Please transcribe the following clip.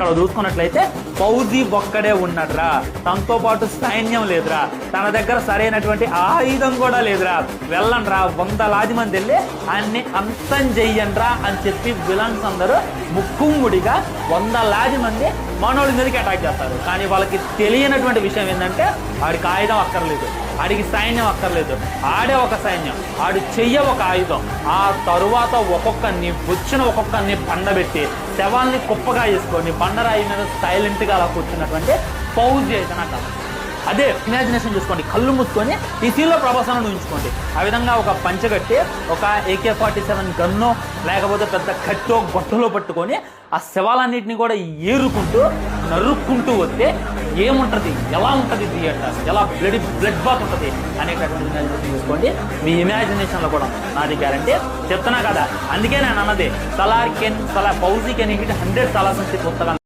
అక్కడ చూసుకున్నట్లయితే ఫౌజీ ఒక్కడే ఉన్నాడురా, తనతో పాటు సైన్యం లేదురా, తన దగ్గర సరైనటువంటి ఆయుధం కూడా లేదురా, వెళ్ళండ్రా 100 మంది వెళ్ళి ఆయన్ని అంతం చెయ్యండ్రా అని చెప్పి విలన్స్ అందరూ ముక్కుముడిగా 100 మంది మనోడి మీదకి అటాక్ చేస్తారు. కానీ వాళ్ళకి తెలియనటువంటి విషయం ఏంటంటే ఆడికి ఆయుధం అక్కర్లేదు, ఆడికి సైన్యం అక్కర్లేదు, ఆడే ఒక సైన్యం, ఆడి చెయ్య ఒక ఆయుధం. ఆ తరువాత ఒక్కొక్కరిని పండబెట్టి శవాల్ని కుప్పగా వేసుకొని బండరాయి మీద సైలెంట్గా అలా కూర్చున్నటువంటి ఫౌజీ అయితే నాకు అదే ఇమాజినేషన్ చూసుకోండి, కళ్ళు మూసుకొని ఈ సీన్లో ప్రభాసాలను ఊహించుకోండి. ఆ విధంగా ఒక పంచగట్టి ఒక AK-47 గన్నో లేకపోతే పెద్ద కట్టో గొట్టలో పట్టుకొని ఆ శవాలన్నింటినీ కూడా ఏరుకుంటూ నరుక్కుంటూ వస్తే ఏముంటుంది, ఎలా ఉంటుంది థియేటర్, ఎలా బ్లడ్ బాత్ ఉంటుంది అనేటటువంటి ఇమాజినేషన్ చూసుకోండి. మీ ఇమాజినేషన్లో కూడా నాది గ్యారంటీ చెప్తున్నా కదా. అందుకే నేను అన్నది ఫౌజీ కెన్ హిట్ 100 సలార్స్ పుస్తకం.